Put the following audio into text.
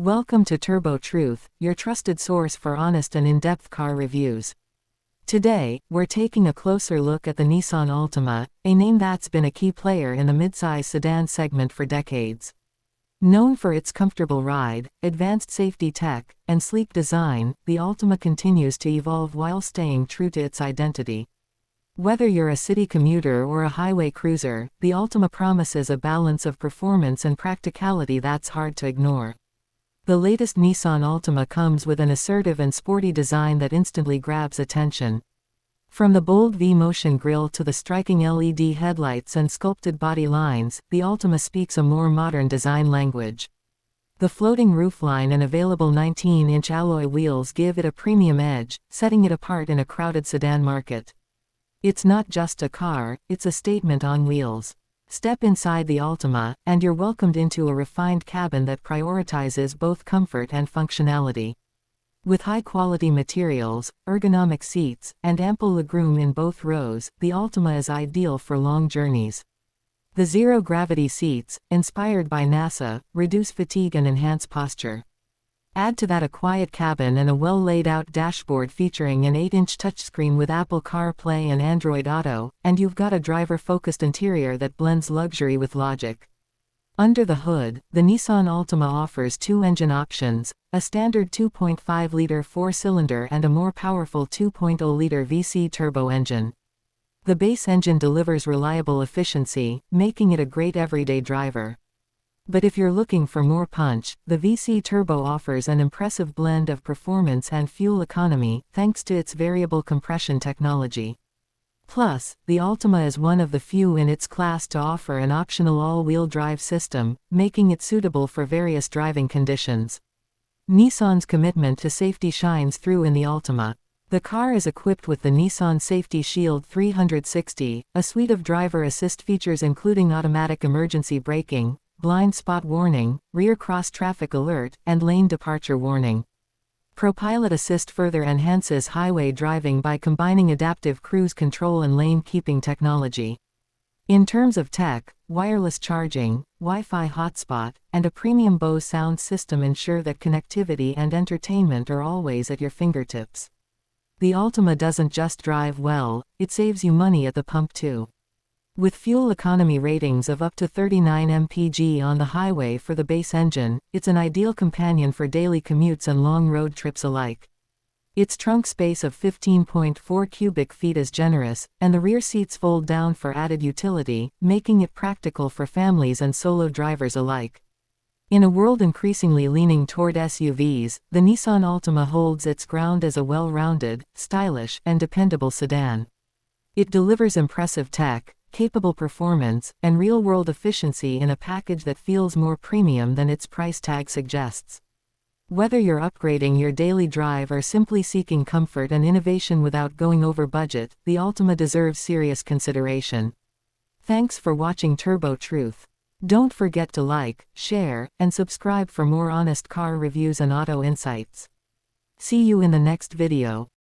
Welcome to Turbo Truth, your trusted source for honest and in-depth car reviews. Today, we're taking a closer look at the Nissan Altima, a name that's been a key player in the midsize sedan segment for decades. Known for its comfortable ride, advanced safety tech, and sleek design, the Altima continues to evolve while staying true to its identity. Whether you're a city commuter or a highway cruiser, the Altima promises a balance of performance and practicality that's hard to ignore. The latest Nissan Altima comes with an assertive and sporty design that instantly grabs attention. From the bold V-motion grille to the striking LED headlights and sculpted body lines, the Altima speaks a more modern design language. The floating roofline and available 19-inch alloy wheels give it a premium edge, setting it apart in a crowded sedan market. It's not just a car, it's a statement on wheels. Step inside the Altima, and you're welcomed into a refined cabin that prioritizes both comfort and functionality. With high-quality materials, ergonomic seats, and ample legroom in both rows, the Altima is ideal for long journeys. The zero-gravity seats, inspired by NASA, reduce fatigue and enhance posture. Add to that a quiet cabin and a well-laid-out dashboard featuring an 8-inch touchscreen with Apple CarPlay and Android Auto, and you've got a driver-focused interior that blends luxury with logic. Under the hood, the Nissan Altima offers two engine options, a standard 2.5-liter four-cylinder and a more powerful 2.0-liter VC turbo engine. The base engine delivers reliable efficiency, making it a great everyday driver. But if you're looking for more punch, the VC Turbo offers an impressive blend of performance and fuel economy, thanks to its variable compression technology. Plus, the Altima is one of the few in its class to offer an optional all-wheel drive system, making it suitable for various driving conditions. Nissan's commitment to safety shines through in the Altima. The car is equipped with the Nissan Safety Shield 360, a suite of driver assist features including automatic emergency braking, blind spot warning, rear cross-traffic alert, and lane departure warning. ProPilot Assist further enhances highway driving by combining adaptive cruise control and lane-keeping technology. In terms of tech, wireless charging, Wi-Fi hotspot, and a premium Bose sound system ensure that connectivity and entertainment are always at your fingertips. The Altima doesn't just drive well, it saves you money at the pump too. With fuel economy ratings of up to 39 MPG on the highway for the base engine, it's an ideal companion for daily commutes and long road trips alike. Its trunk space of 15.4 cubic feet is generous, and the rear seats fold down for added utility, making it practical for families and solo drivers alike. In a world increasingly leaning toward SUVs, the Nissan Altima holds its ground as a well-rounded, stylish, and dependable sedan. It delivers impressive tech, capable performance, and real-world efficiency in a package that feels more premium than its price tag suggests. Whether you're upgrading your daily drive or simply seeking comfort and innovation without going over budget, the Altima deserves serious consideration. Thanks for watching Turbo Truth. Don't forget to like, share, and subscribe for more honest car reviews and auto insights. See you in the next video.